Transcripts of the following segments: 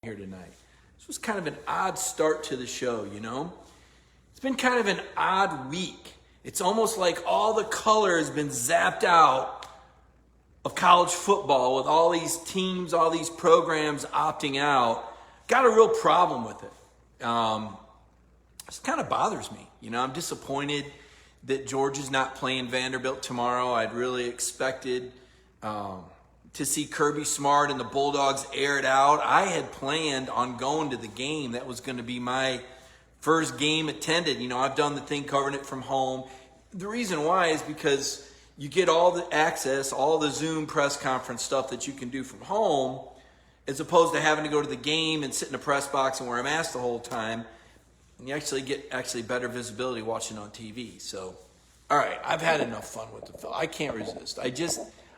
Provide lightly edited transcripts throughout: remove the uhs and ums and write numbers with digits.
here tonight. This was kind of an odd start to the show, you know? It's been kind of an odd week. It's almost like all the color has been zapped out of college football with all these teams, all these programs opting out. Got a real problem with it. This kind of bothers me. You know, I'm disappointed that Georgia's not playing Vanderbilt tomorrow. I'd really expected to see Kirby Smart and the Bulldogs air it out. I had planned on going to the game. That was going to be my first game attended. You know, I've done the thing covering it from home. The reason why is because you get all the access, all the Zoom press conference stuff that you can do from home, as opposed to having to go to the game and sit in a press box and wear a mask the whole time. And you actually get better visibility watching on TV. So, all right, I've had enough fun with the film. I can't resist.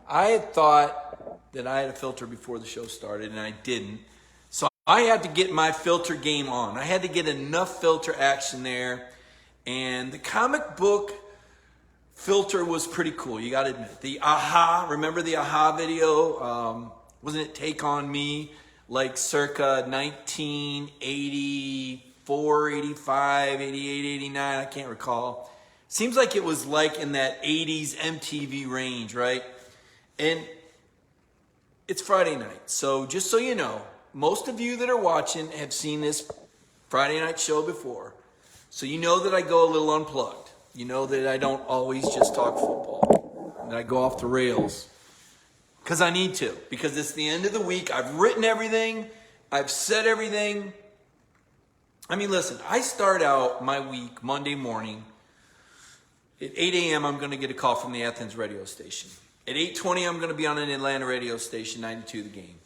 I had thought that I had a filter before the show started, and I didn't. So I had to get my filter game on. I had to get enough filter action there. And the comic book filter was pretty cool, you got to admit. The Aha, remember the Aha video? Wasn't it Take On Me? Like circa 1984, 85, 88, 89, I can't recall. Seems like it was like in that 80s MTV range, right? And it's Friday night. So just so you know, most of you that are watching have seen this Friday night show before. So you know that I go a little unplugged. You know that I don't always just talk football. And I go off the rails. Because I need to. Because it's the end of the week. I've written everything. I've said everything. I mean, listen, I start out my week Monday morning. At 8 a.m., I'm going to get a call from the Athens radio station. At 8:20, I'm going to be on an Atlanta radio station, 92 The Game.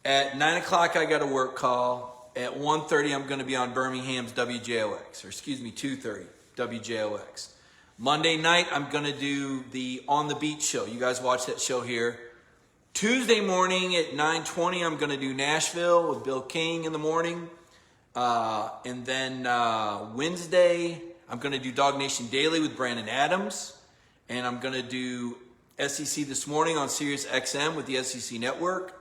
At 9 o'clock, I got a work call. At 1:30, I'm going to be on Birmingham's WJOX, or excuse me, 2:30, WJOX. Monday night, I'm going to do the On the Beat show. You guys watch that show here. Tuesday morning at 9:20, I'm going to do Nashville with Bill King in the morning. And then Wednesday, I'm going to do Dog Nation Daily with Brandon Adams. And I'm going to do SEC This Morning on Sirius XM with the SEC Network.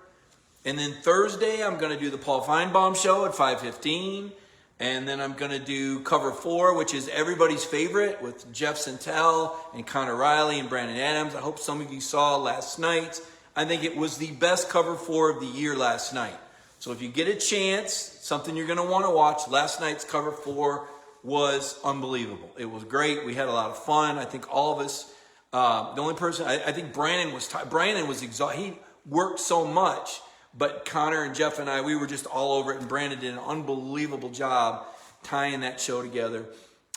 And then Thursday, I'm going to do the Paul Feinbaum Show at 5:15. And then I'm going to do Cover 4, which is everybody's favorite, with Jeff Sentell and Connor Riley and Brandon Adams. I hope some of you saw last night. I think it was the best Cover 4 of the year last night. So if you get a chance, something you're going to want to watch, last night's Cover 4 was unbelievable. It was great. We had a lot of fun. I think all of us, the only person, I think Brandon was exhausted. He worked so much, but Connor and Jeff and I, we were just all over it, and Brandon did an unbelievable job tying that show together.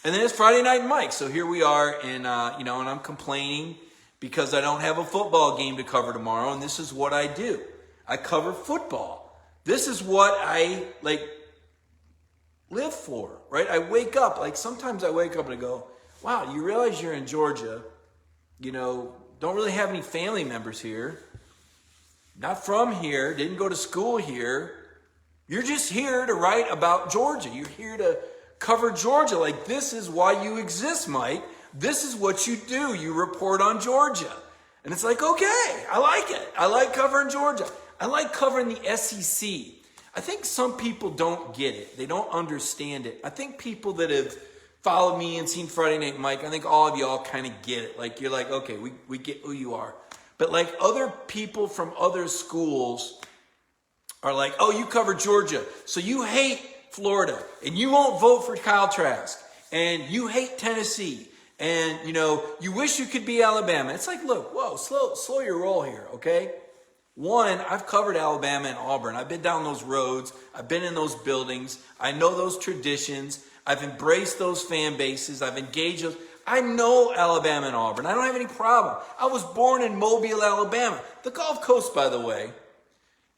And then it's Friday Night Mike, so here we are, and and I'm complaining because I don't have a football game to cover tomorrow, and this is what I do. I cover football. This is what I live for, right? I wake up, sometimes I wake up and I go, wow, you realize you're in Georgia, don't really have any family members here, not from here, didn't go to school here. You're just here to write about Georgia. You're here to cover Georgia. This is why you exist, Mike. This is what you do. You report on Georgia. And it's okay, I like it. I like covering Georgia. I like covering the SEC. I think some people don't get it. They don't understand it. I think people that have followed me and seen Friday Night Mike, I think all of y'all kind of get it. You're okay, we get who you are. But other people from other schools are oh, you cover Georgia, so you hate Florida, and you won't vote for Kyle Trask, and you hate Tennessee, and, you wish you could be Alabama. It's look, whoa, slow your roll here, okay? One, I've covered Alabama and Auburn. I've been down those roads. I've been in those buildings. I know those traditions. I've embraced those fan bases. I've engaged those. I know Alabama and Auburn. I don't have any problem. I was born in Mobile, Alabama. The Gulf Coast, by the way,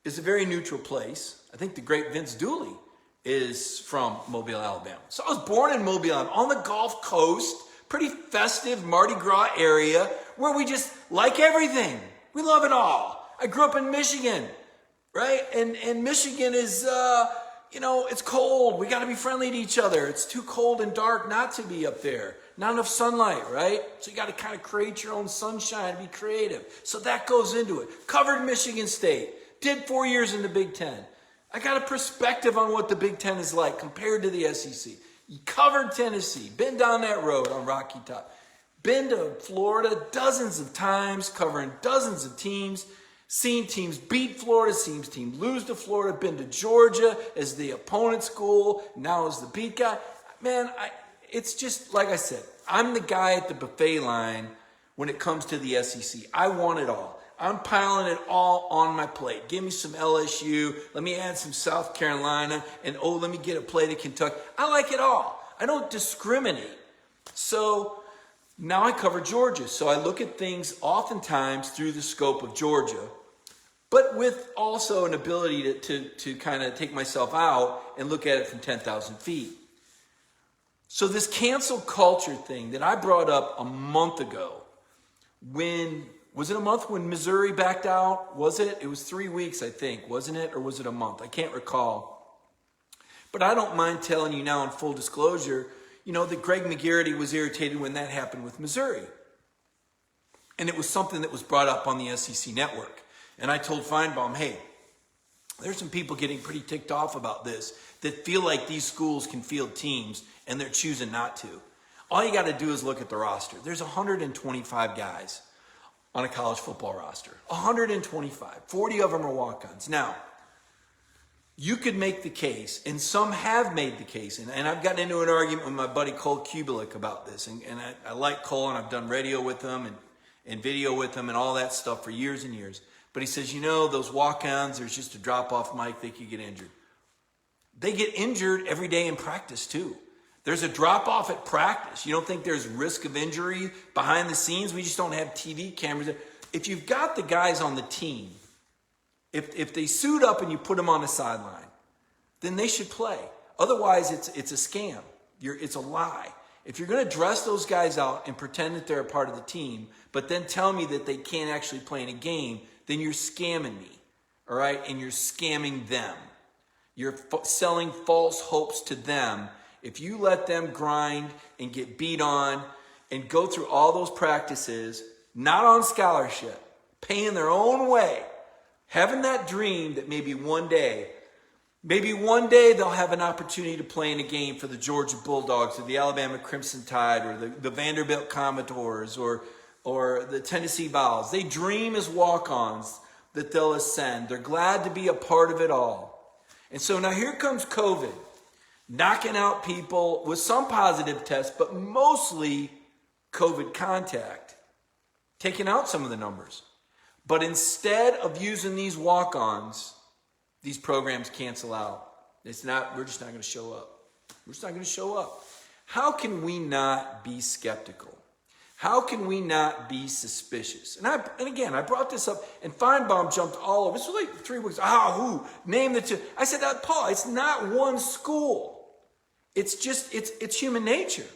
is a very neutral place. I think the great Vince Dooley is from Mobile, Alabama. So I was born in Mobile, Alabama, on the Gulf Coast, pretty festive Mardi Gras area where we just like everything. We love it all. I grew up in Michigan, right? And Michigan is, it's cold. We got to be friendly to each other. It's too cold and dark not to be up there. Not enough sunlight, right? So you got to kind of create your own sunshine, be creative. So that goes into it. Covered Michigan State. Did 4 years in the Big Ten. I got a perspective on what the Big Ten is like compared to the SEC. You covered Tennessee, been down that road on Rocky Top, been to Florida dozens of times, covering dozens of teams, seen teams beat Florida, seen teams lose to Florida, been to Georgia as the opponent school, now as the beat guy. Man, it's just, like I said, I'm the guy at the buffet line when it comes to the SEC. I want it all. I'm piling it all on my plate. Give me some LSU. Let me add some South Carolina. And, let me get a plate of Kentucky. I like it all. I don't discriminate. So now I cover Georgia. So I look at things oftentimes through the scope of Georgia, but with also an ability to kind of take myself out and look at it from 10,000 feet. So this cancel culture thing that I brought up a month ago, was it a month when Missouri backed out? Was it? It was 3 weeks, I think, wasn't it? Or was it a month? I can't recall. But I don't mind telling you now in full disclosure, that Greg McGarity was irritated when that happened with Missouri. And it was something that was brought up on the SEC network. And I told Feinbaum, hey, there's some people getting pretty ticked off about this that feel like these schools can field teams and they're choosing not to. All you got to do is look at the roster. There's 125 guys on a college football roster. 125. 40 of them are walk-ons. Now, you could make the case, and some have made the case, and I've gotten into an argument with my buddy Cole Kubelik about this, and I like Cole, and I've done radio with him and video with him and all that stuff for years and years. But he says, those walk-ons, there's just a drop-off mic, they could get injured. They get injured every day in practice, too. There's a drop-off at practice. You don't think there's risk of injury behind the scenes? We just don't have TV cameras. If you've got the guys on the team, if they suit up and you put them on the sideline, then they should play. Otherwise, it's a scam. It's a lie. If you're going to dress those guys out and pretend that they're a part of the team, but then tell me that they can't actually play in a game, then you're scamming me, all right? And you're scamming them. You're selling false hopes to them. If you let them grind and get beat on and go through all those practices, not on scholarship, paying their own way, having that dream that maybe one day they'll have an opportunity to play in a game for the Georgia Bulldogs or the Alabama Crimson Tide or the Vanderbilt Commodores or the Tennessee Vols. They dream as walk-ons that they'll ascend. They're glad to be a part of it all. And so now here comes COVID, knocking out people with some positive tests, but mostly COVID contact, taking out some of the numbers. But instead of using these walk-ons, these programs cancel out. We're just not going to show up. We're just not going to show up. How can we not be skeptical? How can we not be suspicious? And again, I brought this up, and Feinbaum jumped all over. This was like 3 weeks. Who? Name the two. I said, Paul, it's not one school. It's just, it's human nature.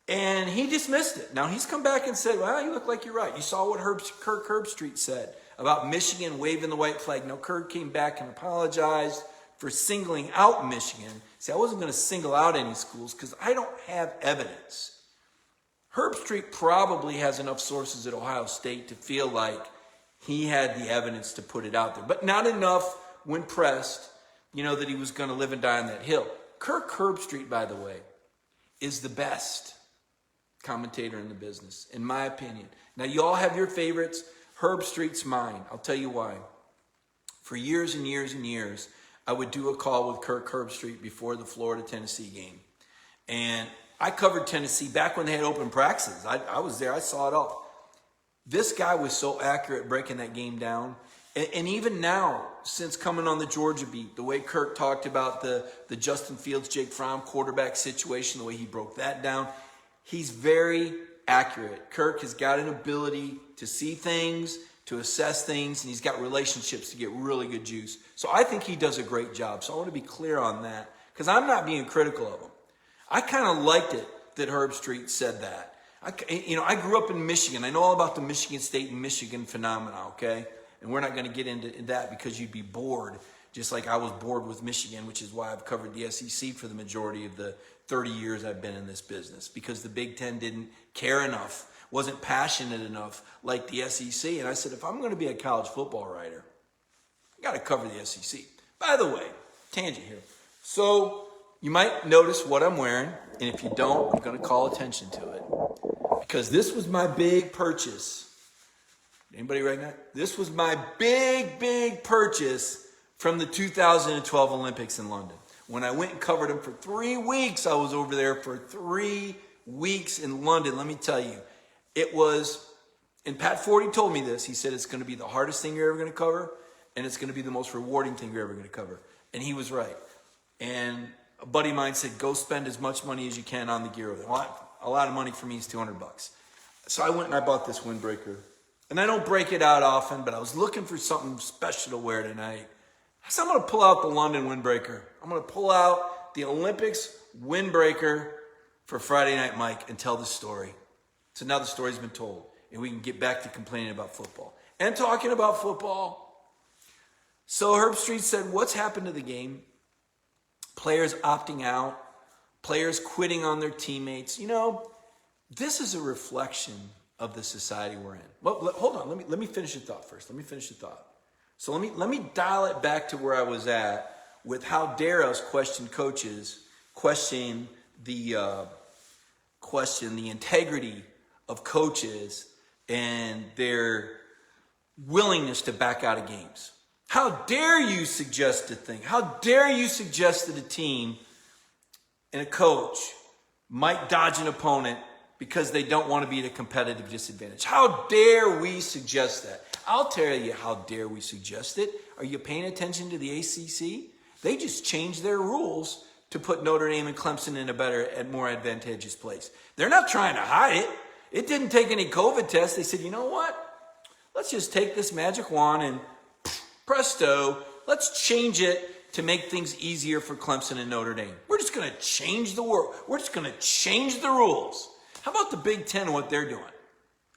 And he dismissed it. Now, he's come back and said, well, you look like you're right. You saw what Kirk Herbstreit said about Michigan waving the white flag. No, Kirk came back and apologized for singling out Michigan. See, I wasn't going to single out any schools because I don't have evidence. Herbstreit probably has enough sources at Ohio State to feel like he had the evidence to put it out there, but not enough when pressed, that he was going to live and die on that hill. Kirk Herbstreit, by the way, is the best commentator in the business, in my opinion. Now, you all have your favorites. Herbstreit's mine. I'll tell you why. For years and years and years, I would do a call with Kirk Herbstreit before the Florida-Tennessee game. And I covered Tennessee back when they had open practices. I was there. I saw it all. This guy was so accurate breaking that game down. And even now, since coming on the Georgia beat, the way Kirk talked about the Justin Fields, Jake Fromm quarterback situation, the way he broke that down, he's very accurate. Kirk has got an ability to see things, to assess things, and he's got relationships to get really good juice. So I think he does a great job. So I want to be clear on that because I'm not being critical of him. I kind of liked it that Herbstreit said that. I grew up in Michigan. I know all about the Michigan State and Michigan phenomena, okay? And we're not going to get into that because you'd be bored, just like I was bored with Michigan, which is why I've covered the SEC for the majority of the 30 years I've been in this business, because the Big Ten didn't care enough, wasn't passionate enough like the SEC. And I said, if I'm going to be a college football writer, I got to cover the SEC. By the way, tangent here. So you might notice what I'm wearing, and if you don't, I'm going to call attention to it. Because this was my big purchase. Anybody right now? This was my big purchase from the 2012 Olympics in London. When I went and covered them for 3 weeks, I was over there for 3 weeks in London. Let me tell you, it was, and Pat Forty told me this. He said it's going to be the hardest thing you're ever going to cover, and it's going to be the most rewarding thing you're ever going to cover. And he was right. And a buddy of mine said, go spend as much money as you can on the gear over there. Well, a lot of money for me is $200. So I went and I bought this windbreaker. And I don't break it out often, but I was looking for something special to wear tonight. So I'm going to pull out the London windbreaker. I'm going to pull out the Olympics windbreaker for Friday Night Mike and tell the story. So now the story's been told, and we can get back to complaining about football. And talking about football. So Herb Street said, what's happened to the game? Players opting out, players quitting on their teammates. You know, this is a reflection of the society we're in. Well, hold on, let me finish the thought first. So let me dial it back to where I was at with how dare us question coaches, question the integrity of coaches and their willingness to back out of games. How dare you suggest a thing? How dare you suggest that a team and a coach might dodge an opponent because they don't want to be at a competitive disadvantage? How dare we suggest that? I'll tell you how dare we suggest it. Are you paying attention to the ACC? They just changed their rules to put Notre Dame and Clemson in a better and more advantageous place. They're not trying to hide it. It didn't take any COVID tests. They said, you know what? Let's just take this magic wand and presto, let's change it to make things easier for Clemson and Notre Dame. We're just going to change the world. We're just going to change the rules. How about the Big Ten and what they're doing?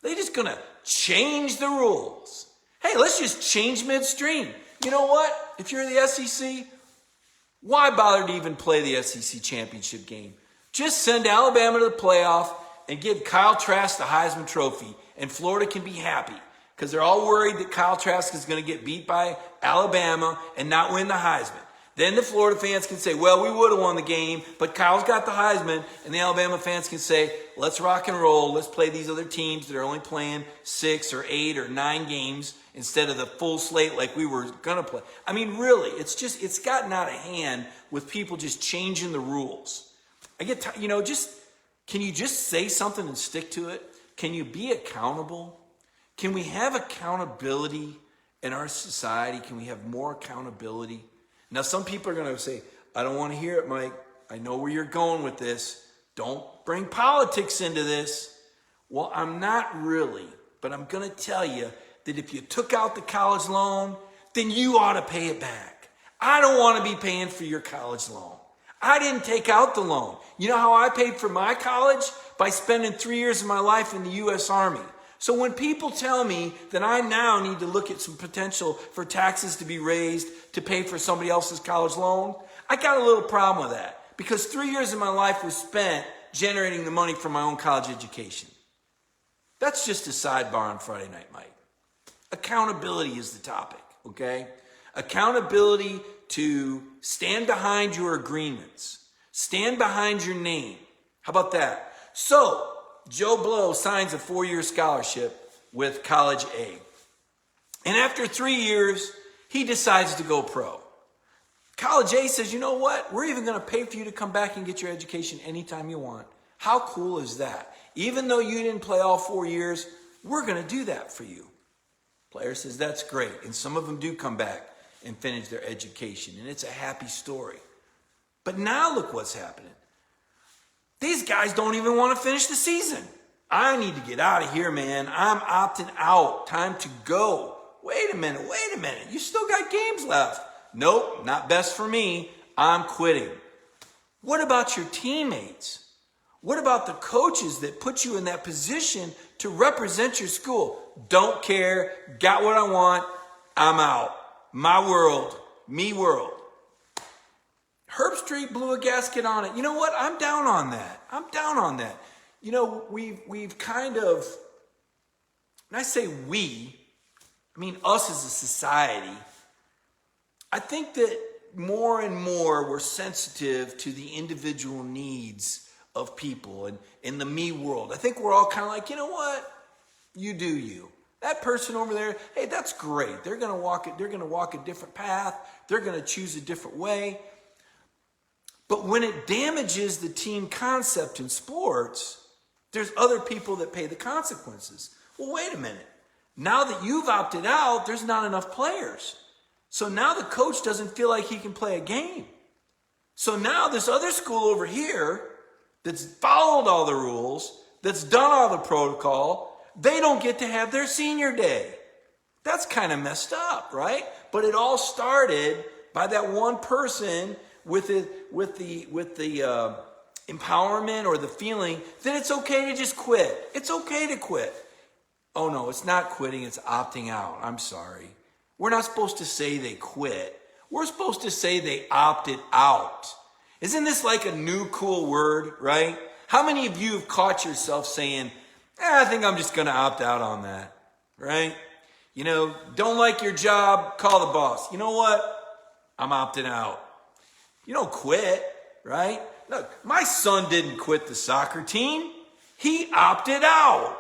They're just going to change the rules. Hey, let's just change midstream. You know what? If you're the SEC, why bother to even play the SEC championship game? Just send Alabama to the playoff and give Kyle Trask the Heisman Trophy, and Florida can be happy because they're all worried that Kyle Trask is going to get beat by Alabama and not win the Heisman. Then the Florida fans can say, well, we would have won the game, but Kyle's got the Heisman. And the Alabama fans can say, let's rock and roll. Let's play these other teams that are only playing 6 or 8 or 9 games instead of the full slate like we were going to play. I mean, really, it's gotten out of hand with people just changing the rules. I get, can you just say something and stick to it? Can you be accountable? Can we have accountability in our society? Can we have more accountability? Now, some people are going to say, I don't want to hear it, Mike. I know where you're going with this. Don't bring politics into this. Well, I'm not really, but I'm going to tell you that if you took out the college loan, then you ought to pay it back. I don't want to be paying for your college loan. I didn't take out the loan. You know how I paid for my college? By spending 3 years of my life in the U.S. Army. So when people tell me that I now need to look at some potential for taxes to be raised to pay for somebody else's college loan, I got a little problem with that because 3 years of my life was spent generating the money for my own college education. That's just a sidebar on Friday Night Mike. Accountability is the topic, okay? Accountability to stand behind your agreements. Stand behind your name. How about that? So, Joe Blow signs a 4-year scholarship with College A. And after 3 years, he decides to go pro. College A says, you know what? We're even going to pay for you to come back and get your education anytime you want. How cool is that? Even though you didn't play all 4 years, we're going to do that for you. Player says, that's great. And some of them do come back and finish their education. And it's a happy story. But now look what's happening. These guys don't even want to finish the season. I need to get out of here, man. I'm opting out. Time to go. Wait a minute. You still got games left. Nope, not best for me. I'm quitting. What about your teammates? What about the coaches that put you in that position to represent your school? Don't care. Got what I want. I'm out. My world. Me world. Herb Street blew a gasket on it. You know what? I'm down on that. You know, we've kind of, when I say we, I mean us as a society. I think that more and more we're sensitive to the individual needs of people and in the me world. I think we're all kind of like, you know what? You do you. That person over there, hey, that's great. They're going to walk a different path. They're going to choose a different way. But when it damages the team concept in sports, there's other people that pay the consequences. Well, wait a minute. Now that you've opted out, there's not enough players. So now the coach doesn't feel like he can play a game. So now this other school over here that's followed all the rules, that's done all the protocol, they don't get to have their senior day. That's kind of messed up, right? But it all started by that one person with the empowerment or the feeling that it's okay to just quit. It's okay to quit. Oh no, it's not quitting, it's opting out. I'm sorry. We're not supposed to say they quit. We're supposed to say they opted out. Isn't this like a new cool word, right? How many of you have caught yourself saying, I think I'm just going to opt out on that, right? You know, don't like your job, call the boss. You know what? I'm opting out. You don't quit, right? Look, my son didn't quit the soccer team. He opted out.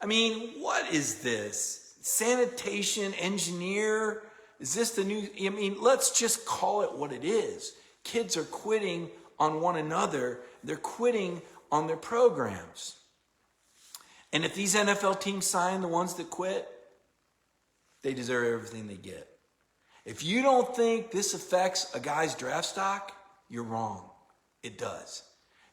I mean, what is this? Sanitation engineer? Is this the new? I mean, let's just call it what it is. Kids are quitting on one another. They're quitting on their programs. And if these NFL teams sign the ones that quit, they deserve everything they get. If you don't think this affects a guy's draft stock, you're wrong. It does.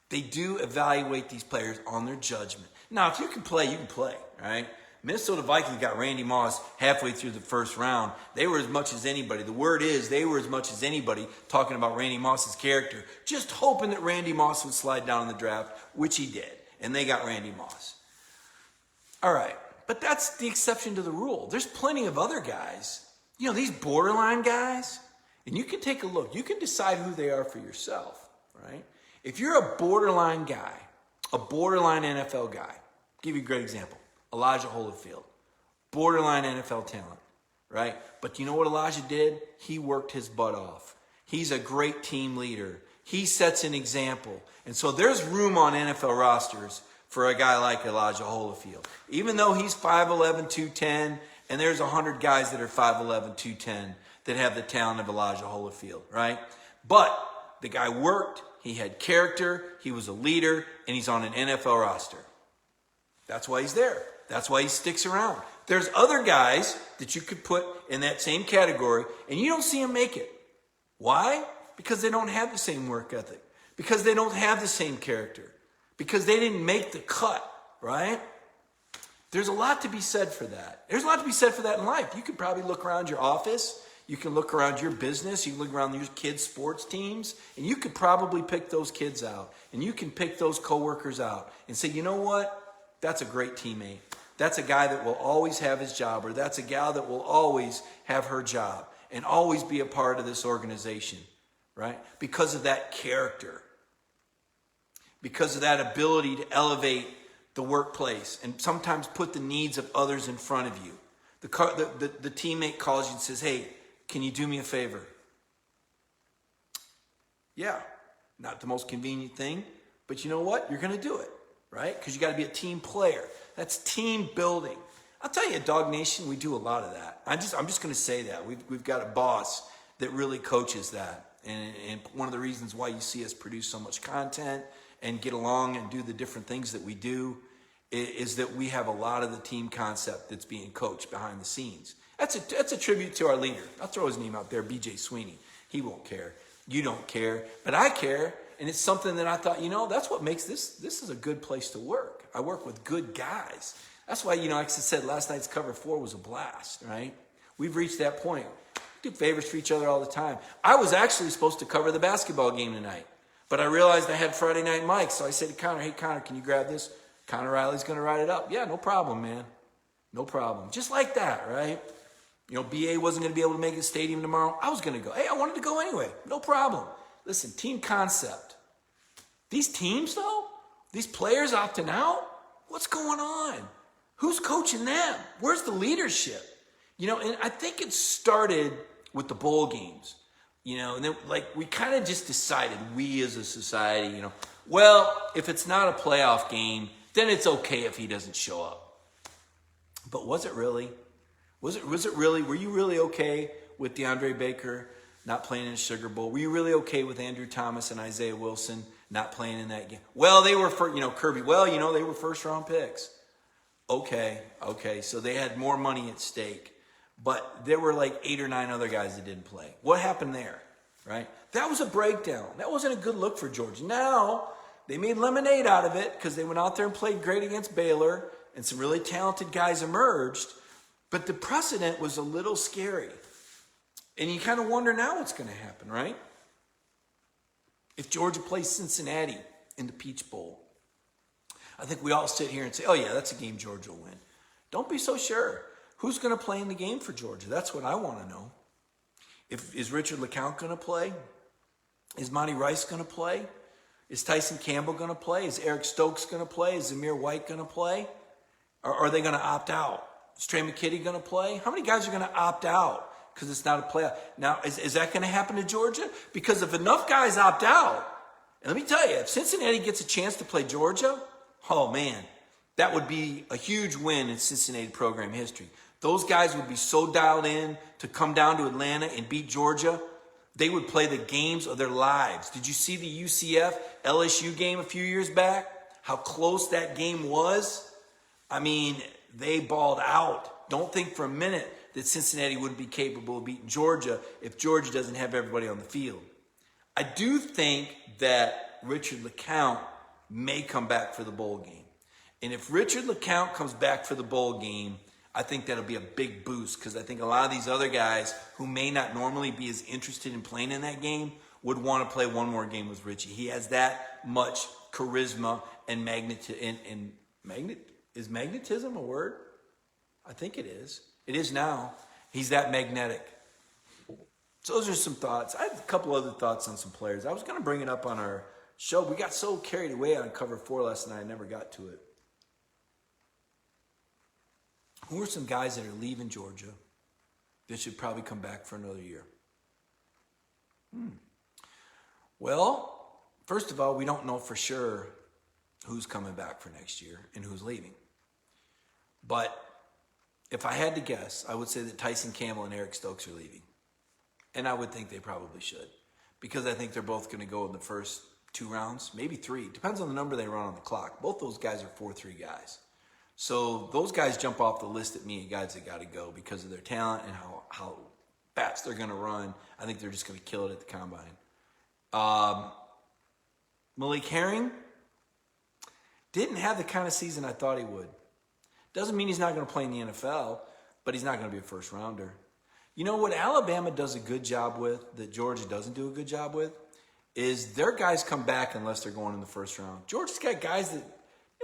They do evaluate these players on their judgment. Now, if you can play, you can play, right? Minnesota Vikings got Randy Moss halfway through the first round. They were as much as anybody. The word is they were as much as anybody talking about Randy Moss's character, just hoping that Randy Moss would slide down in the draft, which he did. And they got Randy Moss. All right, but that's the exception to the rule. There's plenty of other guys, you know, these borderline guys, and you can take a look. You can decide who they are for yourself, right? If you're a borderline guy, a borderline NFL guy, I'll give you a great example, Elijah Holyfield, borderline NFL talent, right? But you know what Elijah did? He worked his butt off. He's a great team leader. He sets an example. And so there's room on NFL rosters for a guy like Elijah Holyfield. Even though he's 5'11", 210, and there's 100 guys that are 5'11", 210 that have the talent of Elijah Holyfield, right? But the guy worked, he had character, he was a leader, and he's on an NFL roster. That's why he's there. That's why he sticks around. There's other guys that you could put in that same category, and you don't see them make it. Why? Because they don't have the same work ethic. Because they don't have the same character. Because they didn't make the cut, right? There's a lot to be said for that. There's a lot to be said for that in life. You could probably look around your office. You can look around your business. You can look around your kids' sports teams. And you could probably pick those kids out. And you can pick those coworkers out and say, you know what? That's a great teammate. That's a guy that will always have his job. Or that's a gal that will always have her job. And always be a part of this organization, right? Because of that character. Because of that ability to elevate the workplace and sometimes put the needs of others in front of you. The teammate calls you and says, hey, can you do me a favor? Yeah, not the most convenient thing, but you know what? You're going to do it, right? Because you got to be a team player. That's team building. I'll tell you, at Dog Nation, we do a lot of that. I'm just going to say that. We've got a boss that really coaches that. And one of the reasons why you see us produce so much content and get along and do the different things that we do is that we have a lot of the team concept that's being coached behind the scenes. That's a tribute to our leader. I'll throw his name out there, BJ Sweeney. He won't care. You don't care. But I care. And it's something that I thought, that's what makes this is a good place to work. I work with good guys. That's why, like I said, last night's cover 4 was a blast, right? We've reached that point. We do favors for each other all the time. I was actually supposed to cover the basketball game tonight. But I realized I had Friday Night Mike, so I said to Connor, hey, Connor, can you grab this? Connor Riley's going to write it up. Yeah, no problem, man. No problem. Just like that, right? BA wasn't going to be able to make the stadium tomorrow. I was going to go. Hey, I wanted to go anyway. No problem. Listen, team concept. These teams, though, these players opting out, what's going on? Who's coaching them? Where's the leadership? And I think it started with the bowl games. And then like we kind of just decided, we as a society, well, if it's not a playoff game, then it's okay if he doesn't show up. But was it really? Was it really? Were you really okay with DeAndre Baker not playing in the Sugar Bowl? Were you really okay with Andrew Thomas and Isaiah Wilson not playing in that game? Well, they were Kirby. Well, they were first round picks. Okay. So they had more money at stake. But there were like 8 or 9 other guys that didn't play. What happened there, right? That was a breakdown. That wasn't a good look for Georgia. Now, they made lemonade out of it because they went out there and played great against Baylor, and some really talented guys emerged. But the precedent was a little scary. And you kind of wonder now what's going to happen, right? If Georgia plays Cincinnati in the Peach Bowl, I think we all sit here and say, oh yeah, that's a game Georgia will win. Don't be so sure. Who's going to play in the game for Georgia? That's what I want to know. Is Richard LeCounte going to play? Is Monty Rice going to play? Is Tyson Campbell going to play? Is Eric Stokes going to play? Is Zamir White going to play? Or are they going to opt out? Is Trey McKitty going to play? How many guys are going to opt out because it's not a playoff? Now, is that going to happen to Georgia? Because if enough guys opt out, and let me tell you, if Cincinnati gets a chance to play Georgia, oh man, that would be a huge win in Cincinnati program history. Those guys would be so dialed in to come down to Atlanta and beat Georgia. They would play the games of their lives. Did you see the UCF LSU game a few years back? How close that game was? I mean, they balled out. Don't think for a minute that Cincinnati wouldn't be capable of beating Georgia if Georgia doesn't have everybody on the field. I do think that Richard LeCounte may come back for the bowl game. And if Richard LeCounte comes back for the bowl game, I think that'll be a big boost because I think a lot of these other guys who may not normally be as interested in playing in that game would want to play one more game with Richie. He has that much charisma and is magnetism a word? I think it is. It is now. He's that magnetic. So those are some thoughts. I have a couple other thoughts on some players. I was going to bring it up on our show. We got so carried away on cover 4 last night, I never got to it. Who are some guys that are leaving Georgia that should probably come back for another year? Well, first of all, we don't know for sure who's coming back for next year and who's leaving. But if I had to guess, I would say that Tyson Campbell and Eric Stokes are leaving. And I would think they probably should. Because I think they're both going to go in the first 2 rounds, maybe 3. Depends on the number they run on the clock. Both those guys are 4-3 guys. So those guys jump off the list at me, guys that got to go because of their talent and how fast they're going to run. I think they're just going to kill it at the combine. Malik Herring didn't have the kind of season I thought he would. Doesn't mean he's not going to play in the NFL, but he's not going to be a first rounder. You know what Alabama does a good job with that Georgia doesn't do a good job with is their guys come back unless they're going in the first round. Georgia's got guys that,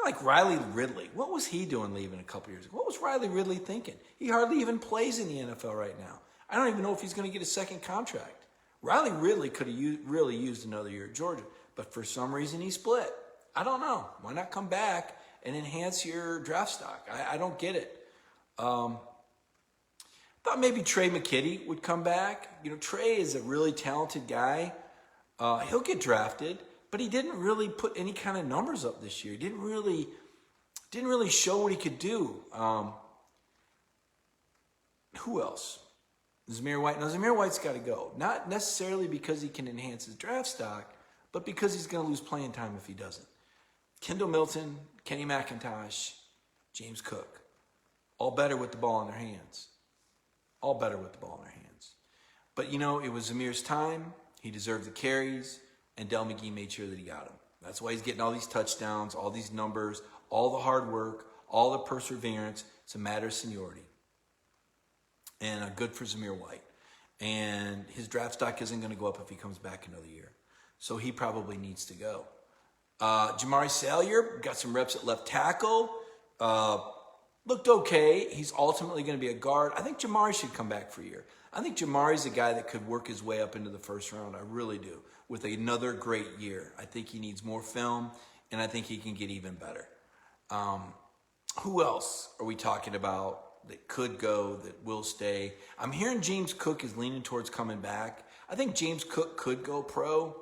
like Riley Ridley. What was he doing leaving a couple years ago? What was Riley Ridley thinking? He hardly even plays in the NFL right now. I don't even know if he's going to get a second contract. Riley Ridley could have really used another year at Georgia, but for some reason he split. I don't know. Why not come back and enhance your draft stock? I don't get it. Thought maybe Trey McKitty would come back. Trey is a really talented guy. He'll get drafted, but he didn't really put any kind of numbers up this year. He didn't really show what he could do. Who else? Zamir White. Now, Zamir White's got to go. Not necessarily because he can enhance his draft stock, but because he's going to lose playing time if he doesn't. Kendall Milton, Kenny McIntosh, James Cook. All better with the ball in their hands. All better with the ball in their hands. But, it was Zamir's time. He deserved the carries, and Del McGee made sure that he got them. That's why he's getting all these touchdowns, all these numbers, all the hard work, all the perseverance. It's a matter of seniority. And good for Zamir White. And his draft stock isn't going to go up if he comes back another year. So he probably needs to go. Jamari Salyer got some reps at left tackle. Looked okay. He's ultimately going to be a guard. I think Jamari should come back for a year. I think Jamari's a guy that could work his way up into the first round. I really do. With another great year. I think he needs more film, and I think he can get even better. Who else are we talking about that could go, that will stay? I'm hearing James Cook is leaning towards coming back. I think James Cook could go pro,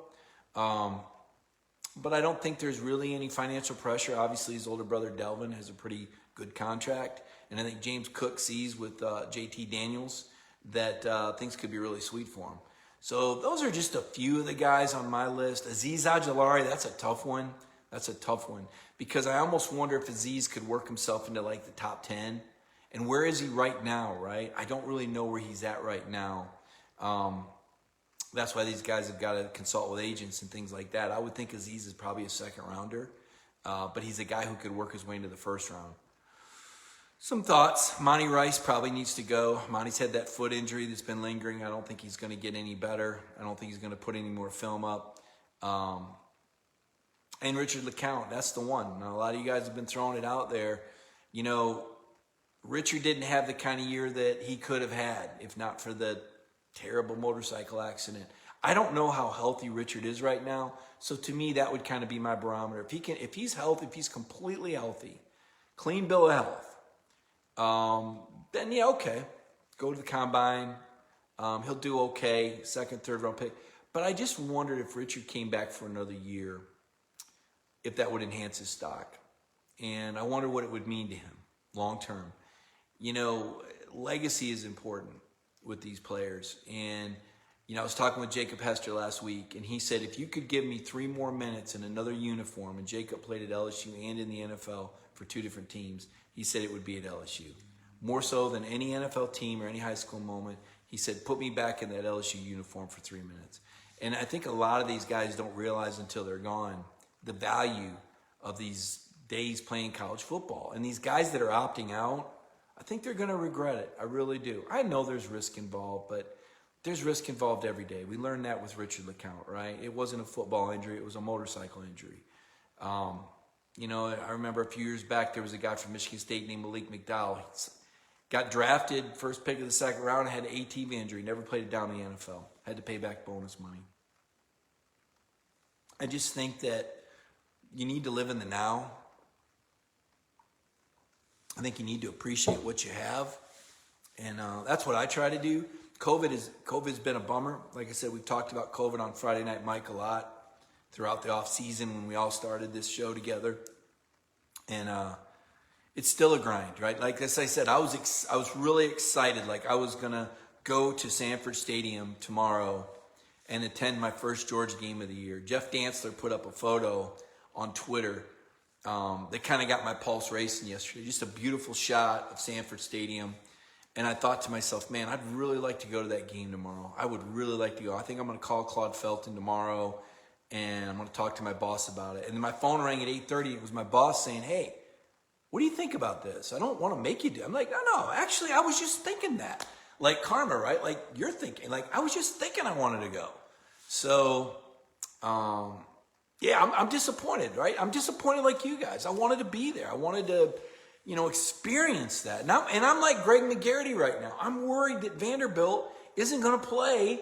but I don't think there's really any financial pressure. Obviously, his older brother Delvin has a pretty good contract, and I think James Cook sees with JT Daniels that things could be really sweet for him. So those are just a few of the guys on my list. Aziz Ajilari, that's a tough one. That's a tough one because I almost wonder if Aziz could work himself into like the top 10. And where is he right now, right? I don't really know where he's at right now. That's why these guys have got to consult with agents and things like that. I would think Aziz is probably a second rounder, but he's a guy who could work his way into the first round. Some thoughts. Monty Rice probably needs to go. Monty's had that foot injury that's been lingering. I don't think he's going to get any better. I don't think he's going to put any more film up. And Richard LeCount, that's the one. Now, a lot of you guys have been throwing it out there. You know, Richard didn't have the kind of year that he could have had if not for the terrible motorcycle accident. I don't know how healthy Richard is right now. So to me, that would kind of be my barometer. If he's healthy, if he's completely healthy, clean bill of health, then yeah, okay. Go to the combine. He'll do okay, second, third round pick. But I just wondered if Richard came back for another year, if that would enhance his stock. And I wonder what it would mean to him long term. You know, legacy is important with these players. And, you know, I was talking with Jacob Hester last week, and he said, if you could give me 3 more minutes in another uniform, and Jacob played at LSU and in the NFL for 2 different teams, he said it would be at LSU. More so than any NFL team or any high school moment, he said, put me back in that LSU uniform for 3 minutes. And I think a lot of these guys don't realize until they're gone the value of these days playing college football. And these guys that are opting out, I think they're going to regret it. I really do. I know there's risk involved, but there's risk involved every day. We learned that with Richard LeCount, right? It wasn't a football injury. It was a motorcycle injury. You know, I remember a few years back, there was a guy from Michigan State named Malik McDowell. Got drafted, first pick of the second round, had an ATV injury, never played it down in the NFL. Had to pay back bonus money. I just think that you need to live in the now. I think you need to appreciate what you have. And that's what I try to do. COVID's been a bummer. Like I said, we've talked about COVID on Friday Night Mike a lot throughout the off season when we all started this show together. And it's still a grind, right? Like as I said, I was really excited. Like I was going to go to Sanford Stadium tomorrow and attend my first Georgia game of the year. Jeff Dantzler put up a photo on Twitter that kind of got my pulse racing yesterday. Just a beautiful shot of Sanford Stadium. And I thought to myself, man, I'd really like to go to that game tomorrow. I would really like to go. I think I'm going to call Claude Felton tomorrow, and I'm going to talk to my boss about it. And then my phone rang at 8:30. It was my boss saying, hey, what do you think about this? I don't want to make you do it. I'm like, no, actually, I was just thinking that. Like karma, right? Like you're thinking. Like I was just thinking I wanted to go. So, yeah, I'm disappointed, right? I'm disappointed like you guys. I wanted to be there. I wanted to, experience that. Now, and I'm like Greg McGarity right now. I'm worried that Vanderbilt isn't going to play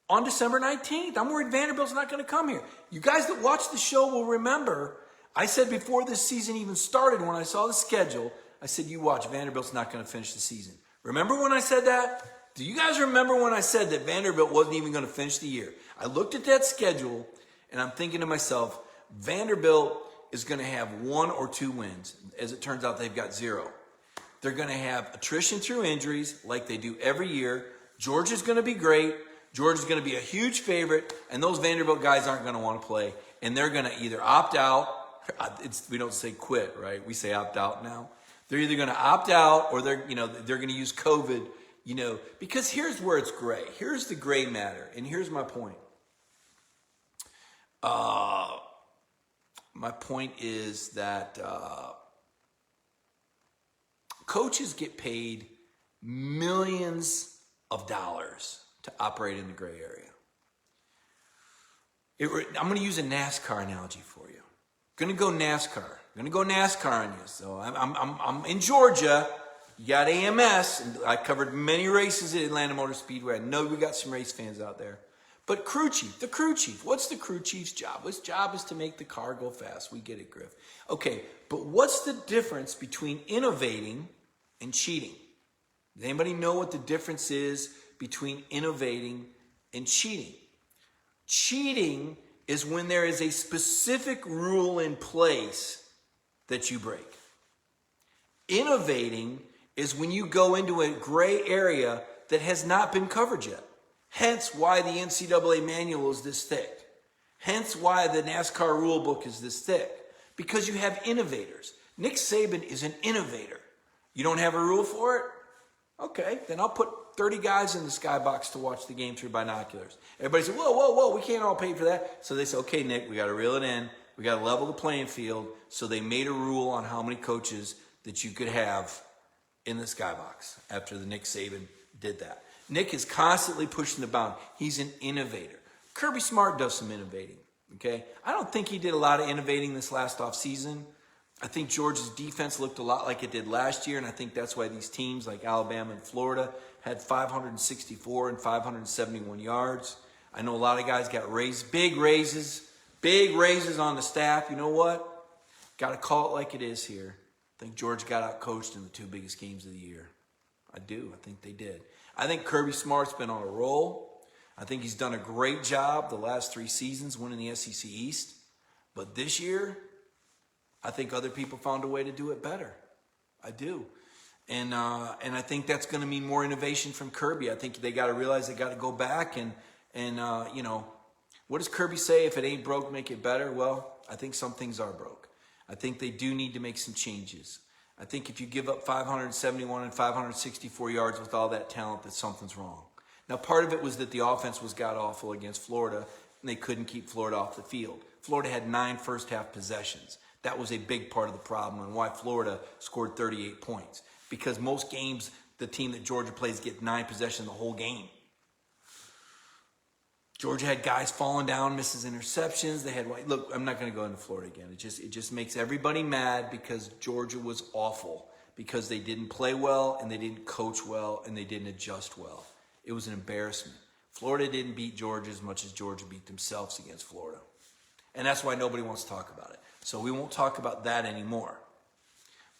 on December 19th. I'm worried Vanderbilt's not going to come here. You guys that watch the show will remember I said before this season even started, when I saw the schedule, I said, you watch, Vanderbilt's not going to finish the season. Remember when I said that? Do you guys remember when I said that Vanderbilt wasn't even going to finish the year? I looked at that schedule, and I'm thinking to myself, Vanderbilt is going to have 1 or 2 wins. As it turns out, they've got 0. They're going to have attrition through injuries like they do every year. Georgia's going to be great. Georgia's going to be a huge favorite, and those Vanderbilt guys aren't going to want to play. And they're going to either opt out. We don't say quit, right? We say opt out now. They're either going to opt out or they're going to use COVID, because here's where it's gray. Here's the gray matter, and here's my point. My point is that coaches get paid millions of dollars to operate in the gray area. I'm going to use a NASCAR analogy for you. Going to go NASCAR on you. So I'm in Georgia. You got AMS, and I covered many races at Atlanta Motor Speedway. I know we got some race fans out there. But the crew chief, what's the crew chief's job? His job is to make the car go fast. We get it, Griff. Okay, but what's the difference between innovating and cheating? Does anybody know what the difference is between innovating and cheating. Cheating is when there is a specific rule in place that you break. Innovating is when you go into a gray area that has not been covered yet. Hence why the NCAA manual is this thick. Hence why the NASCAR rule book is this thick. Because you have innovators. Nick Saban is an innovator. You don't have a rule for it? Okay, then I'll put 30 guys in the skybox to watch the game through binoculars. Everybody said, whoa, we can't all pay for that. So they said, okay, Nick, we got to reel it in. We got to level the playing field. So they made a rule on how many coaches that you could have in the skybox after the Nick Saban did that. Nick is constantly pushing the bound. He's an innovator. Kirby Smart does some innovating, okay? I don't think he did a lot of innovating this last offseason. I think Georgia's defense looked a lot like it did last year, and I think that's why these teams like Alabama and Florida had 564 and 571 yards. I know a lot of guys got big raises on the staff. You know what? Got to call it like it is here. I think Georgia got out-coached in the two biggest games of the year. I do. I think they did. I think Kirby Smart's been on a roll. I think he's done a great job the last 3 seasons winning the SEC East. But this year, I think other people found a way to do it better. I do. And I think that's going to mean more innovation from Kirby. I think they got to realize they got to go back and what does Kirby say? If it ain't broke, make it better. Well, I think some things are broke. I think they do need to make some changes. I think if you give up 571 and 564 yards with all that talent, that something's wrong. Now, part of it was that the offense was god-awful against Florida, and they couldn't keep Florida off the field. Florida had 9 first-half possessions. That was a big part of the problem and why Florida scored 38 points. Because most games, the team that Georgia plays get 9 possessions the whole game. Georgia had guys falling down, misses interceptions. They had, look, I'm not going to go into Florida again. It just makes everybody mad because Georgia was awful. Because they didn't play well, and they didn't coach well, and they didn't adjust well. It was an embarrassment. Florida didn't beat Georgia as much as Georgia beat themselves against Florida. And that's why nobody wants to talk about it. So we won't talk about that anymore.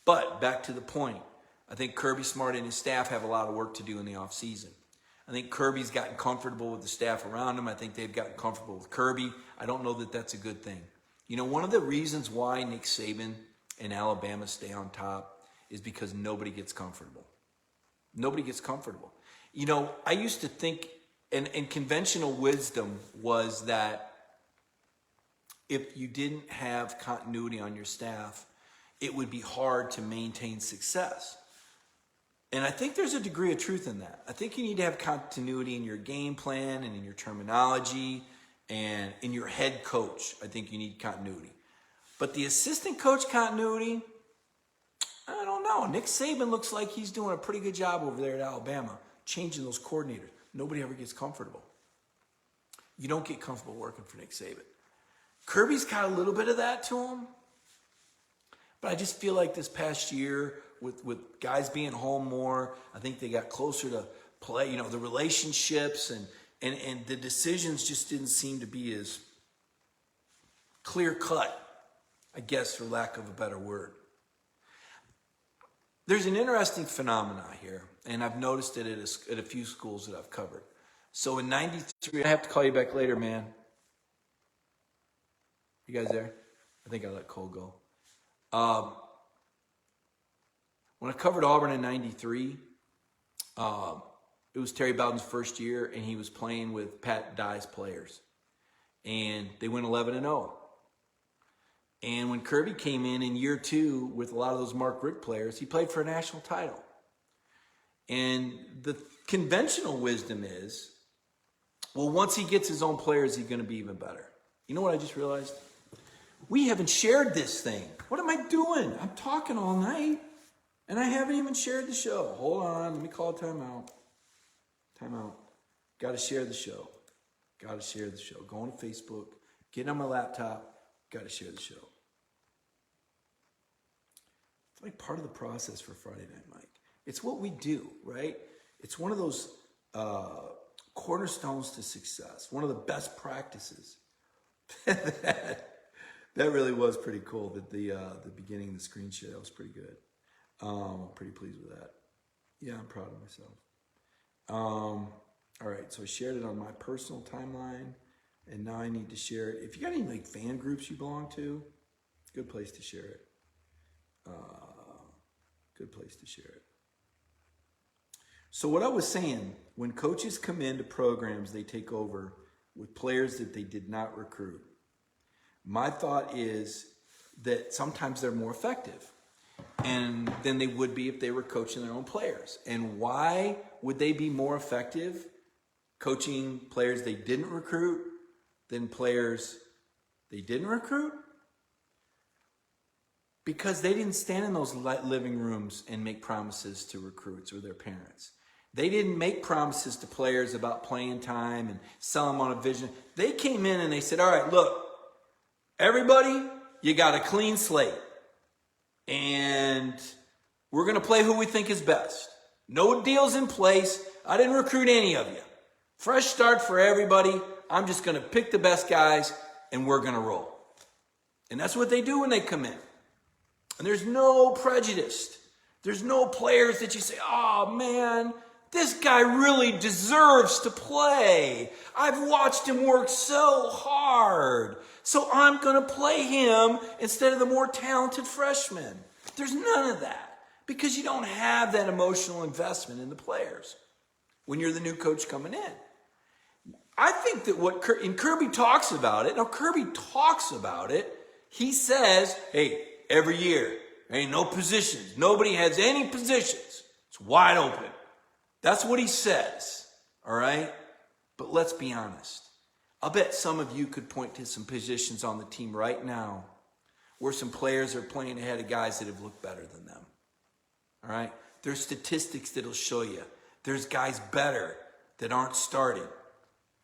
But back to the point. I think Kirby Smart and his staff have a lot of work to do in the offseason. I think Kirby's gotten comfortable with the staff around him. I think they've gotten comfortable with Kirby. I don't know that that's a good thing. You know, one of the reasons why Nick Saban and Alabama stay on top is because nobody gets comfortable. Nobody gets comfortable. You know, I used to think, and conventional wisdom was that if you didn't have continuity on your staff, it would be hard to maintain success. And I think there's a degree of truth in that. I think you need to have continuity in your game plan and in your terminology and in your head coach. I think you need continuity. But the assistant coach continuity, I don't know. Nick Saban looks like he's doing a pretty good job over there at Alabama, changing those coordinators. Nobody ever gets comfortable. You don't get comfortable working for Nick Saban. Kirby's got a little bit of that to him. But I just feel like this past year, with guys being home more, I think they got closer to play. You know, the relationships and the decisions just didn't seem to be as clear cut, I guess, for lack of a better word. There's an interesting phenomenon here, and I've noticed it at a few schools that I've covered. So in 93, I have to call you back later, man. You guys there? I think I let Cole go. When I covered Auburn in 93, it was Terry Bowden's first year, and he was playing with Pat Dye's players. And they went 11-0. And when Kirby came in year 2 with a lot of those Mark Richt players, he played for a national title. And the conventional wisdom is, well, once he gets his own players, he's going to be even better. You know what I just realized? We haven't shared this thing. What am I doing? I'm talking all night, and I haven't even shared the show. Hold on. Let me call a timeout. Timeout. Got to share the show. Got to share the show. Go on to Facebook. Get on my laptop. Got to share the show. It's like part of the process for Friday Night Mike. It's what we do, right? It's one of those cornerstones to success. One of the best practices. That really was pretty cool. That the beginning of the screen share, that was pretty good. I'm pretty pleased with that. Yeah, I'm proud of myself. All right, so I shared it on my personal timeline, and now I need to share it. If you got any like fan groups you belong to, good place to share it. Good place to share it. So what I was saying, when coaches come into programs, they take over with players that they did not recruit. My thought is that sometimes they're more effective than they would be if they were coaching their own players. And why would they be more effective coaching players they didn't recruit than players they didn't recruit? Because they didn't stand in those living rooms and make promises to recruits or their parents. They didn't make promises to players about playing time and sell them on a vision. They came in and they said, all right, look, everybody, you got a clean slate. And we're going to play who we think is best. No deals in place. I didn't recruit any of you. Fresh start for everybody. I'm just going to pick the best guys and we're going to roll. And that's what they do when they come in. And there's no prejudice. There's no players that you say, oh man, this guy really deserves to play. I've watched him work so hard. So I'm going to play him instead of the more talented freshman. There's none of that because you don't have that emotional investment in the players when you're the new coach coming in. I think that and Kirby talks about it. Now, Kirby talks about it. He says, hey, every year, there ain't no positions. Nobody has any positions. It's wide open. That's what he says, all right? But let's be honest. I'll bet some of you could point to some positions on the team right now where some players are playing ahead of guys that have looked better than them, all right? There's statistics that'll show you. There's guys better that aren't starting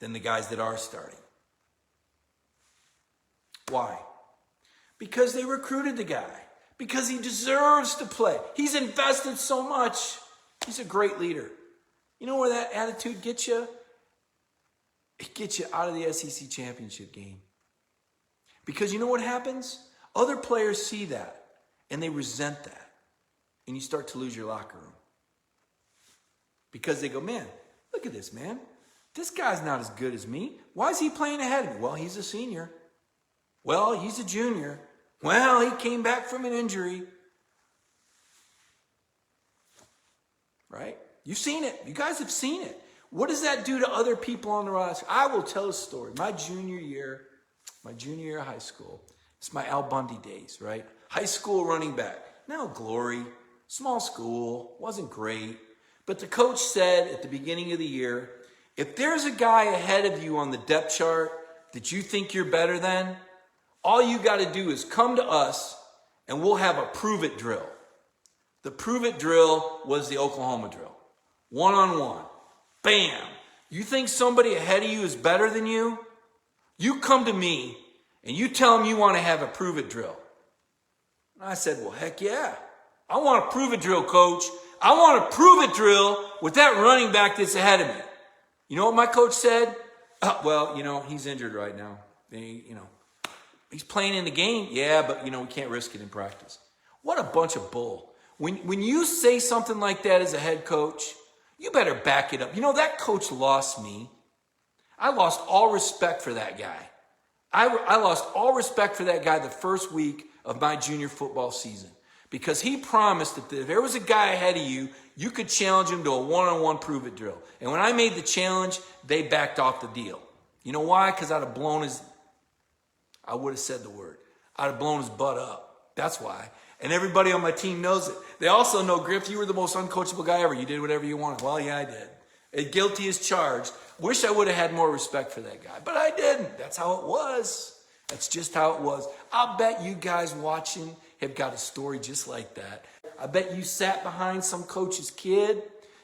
than the guys that are starting. Why? Because they recruited the guy. Because he deserves to play. He's invested so much. He's a great leader. You know where that attitude gets you? It gets you out of the SEC championship game. Because you know what happens? Other players see that and they resent that. And you start to lose your locker room. Because they go, man, look at this, man. This guy's not as good as me. Why is he playing ahead of me? Well, he's a senior. Well, he's a junior. Well, he came back from an injury. Right? You've seen it. You guys have seen it. What does that do to other people on the roster? I will tell a story. My junior year of high school, it's my Al Bundy days, right? High school running back. No glory. Small school. Wasn't great. But the coach said at the beginning of the year, if there's a guy ahead of you on the depth chart that you think you're better than, all you got to do is come to us and we'll have a prove it drill. The prove it drill was the Oklahoma drill. One-on-one. Bam. You think somebody ahead of you is better than you? You come to me and you tell them you want to have a prove it drill. And I said, well, heck yeah. I want a prove it drill, coach. I want a prove it drill with that running back that's ahead of me. You know what my coach said? Well, he's injured right now. He's playing in the game. Yeah, but, we can't risk it in practice. What a bunch of bull. When you say something like that as a head coach, you better back it up. That coach lost me. I lost all respect for that guy. I lost all respect for that guy the first week of my junior football season because he promised that if there was a guy ahead of you, you could challenge him to a one-on-one prove-it drill. And when I made the challenge, they backed off the deal. You know why? Because I would have said the word. I'd have blown his butt up. That's why. And everybody on my team knows it. They also know, Griff, you were the most uncoachable guy ever. You did whatever you wanted. Well, yeah, I did. And guilty as charged. Wish I would have had more respect for that guy. But I didn't. That's how it was. That's just how it was. I'll bet you guys watching have got a story just like that. I bet you sat behind some coach's kid.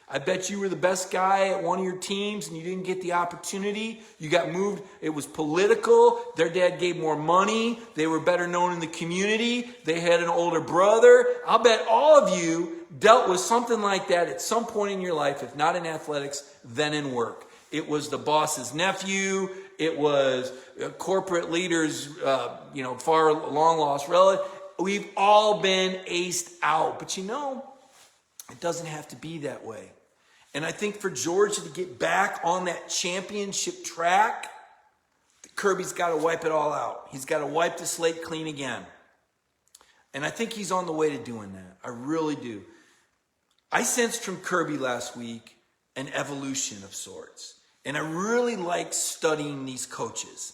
I bet you were the best guy at one of your teams and you didn't get the opportunity. You got moved. It was political. Their dad gave more money. They were better known in the community. They had an older brother. I'll bet all of you dealt with something like that at some point in your life, if not in athletics, then in work. It was the boss's nephew. It was a corporate leader's, far long lost relative. We've all been aced out. But it doesn't have to be that way. And I think for Georgia to get back on that championship track, Kirby's got to wipe it all out. He's got to wipe the slate clean again. And I think he's on the way to doing that. I really do. I sensed from Kirby last week an evolution of sorts. And I really like studying these coaches.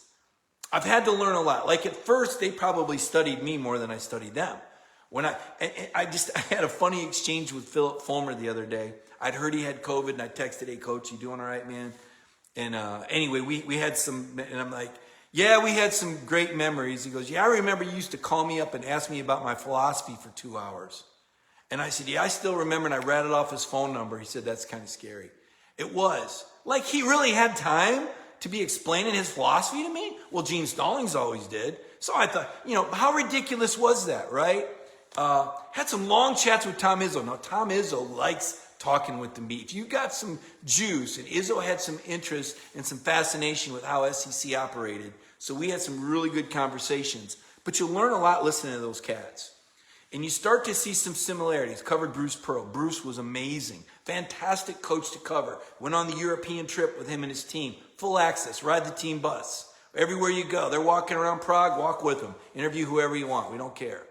I've had to learn a lot. Like at first, they probably studied me more than I studied them. When I had a funny exchange with Philip Fulmer the other day. I'd heard he had COVID, and I texted, "Hey, coach, you doing all right, man?" And anyway, we had some, and I'm like, "Yeah, we had some great memories." He goes, "Yeah, I remember you used to call me up and ask me about my philosophy for 2 hours." And I said, "Yeah, I still remember," and I rattled off his phone number. He said, "That's kind of scary." It was. Like he really had time to be explaining his philosophy to me? Well, Gene Stallings always did. So I thought, how ridiculous was that, right? Had some long chats with Tom Izzo. Now, Tom Izzo likes talking with the meat. If you got some juice, and Izzo had some interest and some fascination with how SEC operated, so we had some really good conversations. But you'll learn a lot listening to those cats. And you start to see some similarities. Covered Bruce Pearl. Bruce was amazing. Fantastic coach to cover. Went on the European trip with him and his team. Full access. Ride the team bus. Everywhere you go. They're walking around Prague. Walk with them. Interview whoever you want. We don't care.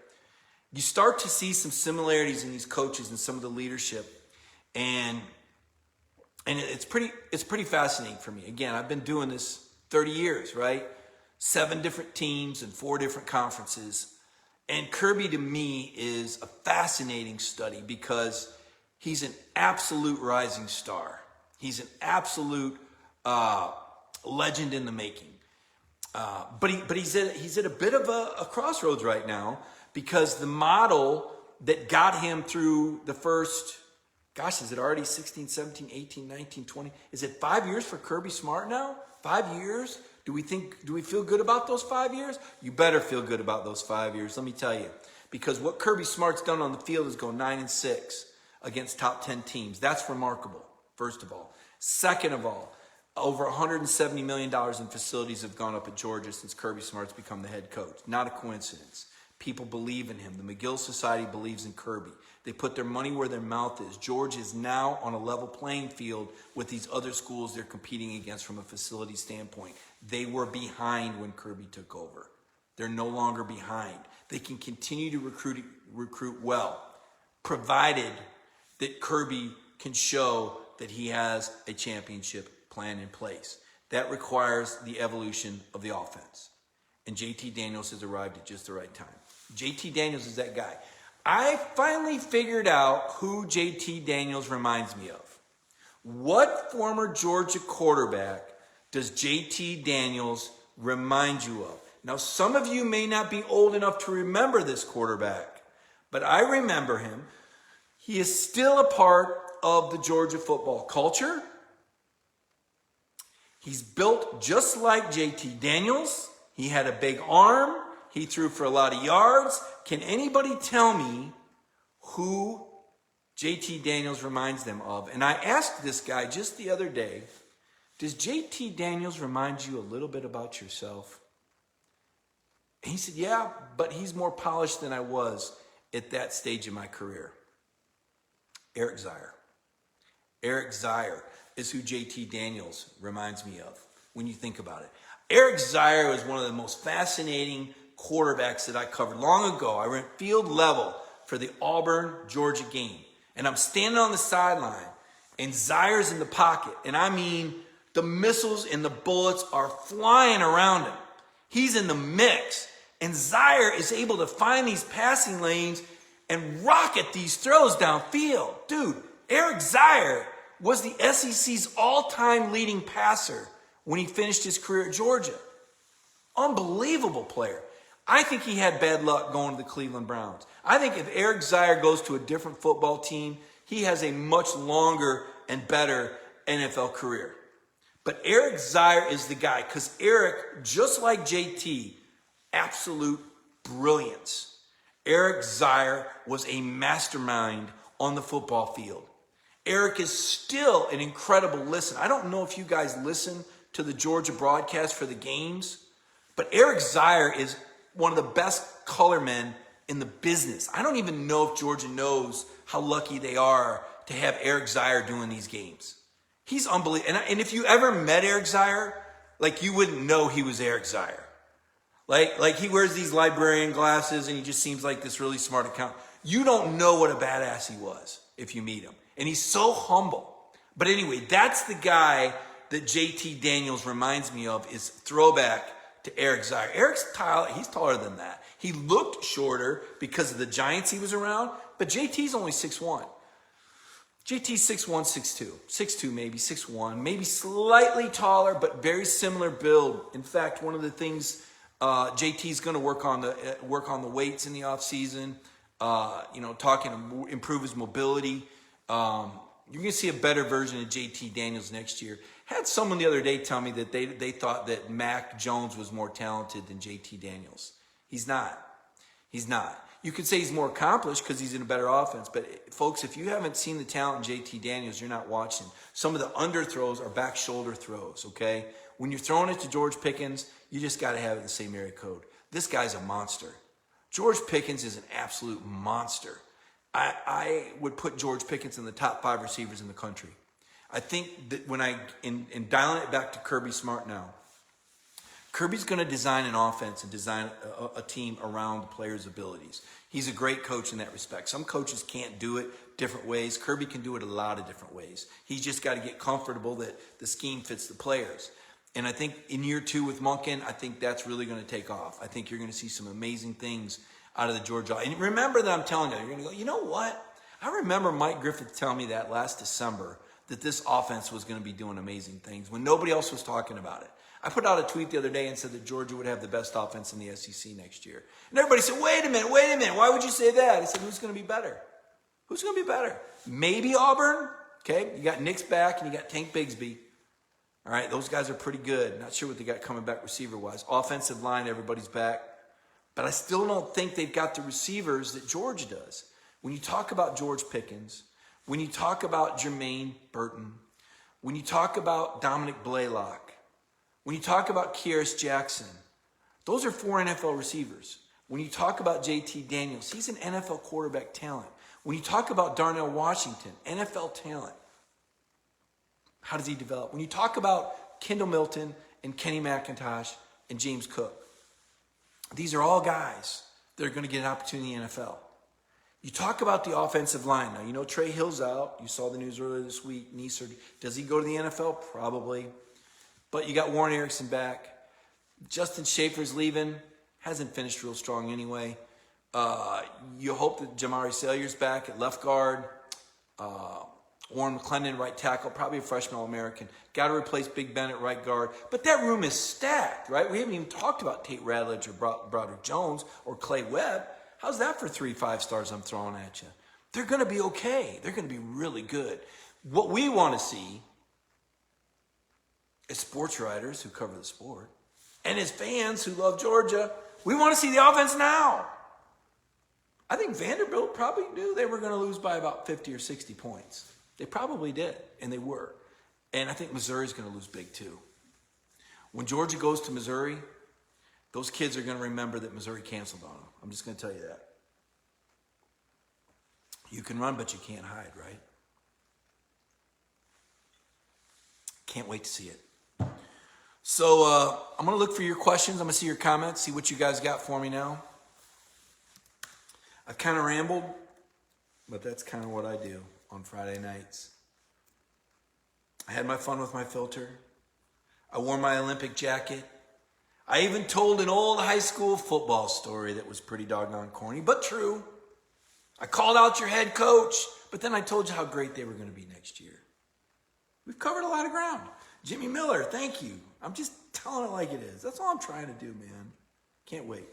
You start to see some similarities in these coaches and some of the leadership. And it's pretty fascinating for me. Again, I've been doing this 30 years, right? 7 different teams and 4 different conferences. And Kirby, to me, is a fascinating study because he's an absolute rising star. He's an absolute legend in the making. But he's at a bit of a crossroads right now because the model that got him through the first, is it already 16, 17, 18, 19, 20? Is it 5 years for Kirby Smart now? 5 years? Do we feel good about those 5 years? You better feel good about those 5 years, let me tell you. Because what Kirby Smart's done on the field is go 9-6 against top 10 teams. That's remarkable, first of all. Second of all, over $170 million in facilities have gone up at Georgia since Kirby Smart's become the head coach. Not a coincidence. People believe in him. The McGill Society believes in Kirby. They put their money where their mouth is. Georgia is now on a level playing field with these other schools they're competing against from a facility standpoint. They were behind when Kirby took over. They're no longer behind. They can continue to recruit well, provided that Kirby can show that he has a championship plan in place. That requires the evolution of the offense. And JT Daniels has arrived at just the right time. JT Daniels is that guy. I finally figured out who JT Daniels reminds me of. What former Georgia quarterback does JT Daniels remind you of? Now, some of you may not be old enough to remember this quarterback, but I remember him. He is still a part of the Georgia football culture. He's built just like JT Daniels. He had a big arm. He threw for a lot of yards. Can anybody tell me who JT Daniels reminds them of? And I asked this guy just the other day, does JT Daniels remind you a little bit about yourself? And he said, yeah, but he's more polished than I was at that stage of my career. Eric Zeier. Eric Zeier is who JT Daniels reminds me of when you think about it. Eric Zeier was one of the most fascinating quarterbacks that I covered long ago. I went field level for the Auburn-Georgia game. And I'm standing on the sideline, and Zeier's in the pocket. And I mean, the missiles and the bullets are flying around him. He's in the mix. And Zeier is able to find these passing lanes and rocket these throws downfield. Dude, Eric Zeier was the SEC's all-time leading passer when he finished his career at Georgia. Unbelievable player. I think he had bad luck going to the Cleveland Browns. I think if Eric Zeier goes to a different football team, he has a much longer and better NFL career. But Eric Zeier is the guy because Eric, just like JT, absolute brilliance. Eric Zeier was a mastermind on the football field. Eric is still an incredible listen. I don't know if you guys listen to the Georgia broadcast for the games, but Eric Zeier is one of the best color men in the business. I don't even know if Georgia knows how lucky they are to have Eric Zier doing these games. He's unbelievable. And if you ever met Eric Zier, like you wouldn't know he was Eric Zier. Like he wears these librarian glasses and he just seems like this really smart accountant. You don't know what a badass he was if you meet him. And he's so humble. But anyway, that's the guy that JT Daniels reminds me of, is throwback to Eric Zier. Eric's he's taller than that. He looked shorter because of the Giants he was around, but JT's only 6'1". JT's 6'1", 6'2". 6'2", maybe 6'1", maybe slightly taller, but very similar build. In fact, one of the things JT's going to work on the weights in the offseason, talking to improve his mobility. You're going to see a better version of JT Daniels next year. Had someone the other day tell me that they thought that Mac Jones was more talented than JT Daniels. He's not. He's not. You could say he's more accomplished because he's in a better offense. But, folks, if you haven't seen the talent in JT Daniels, you're not watching. Some of the underthrows are back shoulder throws, okay? When you're throwing it to George Pickens, you just got to have it in the same area code. This guy's a monster. George Pickens is an absolute monster. I would put George Pickens in the top 5 receivers in the country. I think that when in dialing it back to Kirby Smart now, Kirby's going to design an offense and design a team around the players' abilities. He's a great coach in that respect. Some coaches can't do it different ways. Kirby can do it a lot of different ways. He's just got to get comfortable that the scheme fits the players. And I think in year 2 with Monken, I think that's really going to take off. I think you're going to see some amazing things out of the Georgia. And remember that I'm telling you, you're going to go, you know what? I remember Mike Griffith telling me that last December that this offense was going to be doing amazing things when nobody else was talking about it. I put out a tweet the other day and said that Georgia would have the best offense in the SEC next year. And everybody said, wait a minute, why would you say that? I said, who's going to be better? Who's going to be better? Maybe Auburn. Okay, you got Nick's back and you got Tank Bigsby. All right, those guys are pretty good. Not sure what they got coming back receiver-wise. Offensive line, everybody's back. But I still don't think they've got the receivers that Georgia does. When you talk about George Pickens, when you talk about Jermaine Burton, when you talk about Dominic Blaylock, when you talk about Kyrus Jackson, those are 4 NFL receivers. When you talk about JT Daniels, he's an NFL quarterback talent. When you talk about Darnell Washington, NFL talent, how does he develop? When you talk about Kendall Milton and Kenny McIntosh and James Cook, these are all guys that are going to get an opportunity in the NFL. You talk about the offensive line. Now, you know Trey Hill's out. You saw the news earlier this week. Knee surgery. Does he go to the NFL? Probably. But you got Warren Erickson back. Justin Schaefer's leaving. Hasn't finished real strong anyway. You hope that Jamari Salyer's back at left guard. Warren McClendon, right tackle, probably a freshman All-American. Got to replace Big Ben at right guard. But that room is stacked, right? We haven't even talked about Tate Radledge or Broderick Jones or Clay Webb. How's that for 3 5-stars I'm throwing at you? They're going to be okay. They're going to be really good. What we want to see as sports writers who cover the sport and as fans who love Georgia, we want to see the offense now. I think Vanderbilt probably knew they were going to lose by about 50 or 60 points. They probably did, and they were. And I think Missouri's going to lose big too. When Georgia goes to Missouri, those kids are going to remember that Missouri canceled on them. I'm just going to tell you that. You can run, but you can't hide, right? Can't wait to see it. So I'm going to look for your questions. I'm going to see your comments, see what you guys got for me now. I've kind of rambled, but that's kind of what I do on Friday nights. I had my fun with my filter. I wore my Olympic jacket. I even told an old high school football story that was pretty doggone corny, but true. I called out your head coach, but then I told you how great they were going to be next year. We've covered a lot of ground. Jimmy Miller, thank you. I'm just telling it like it is. That's all I'm trying to do, man. Can't wait.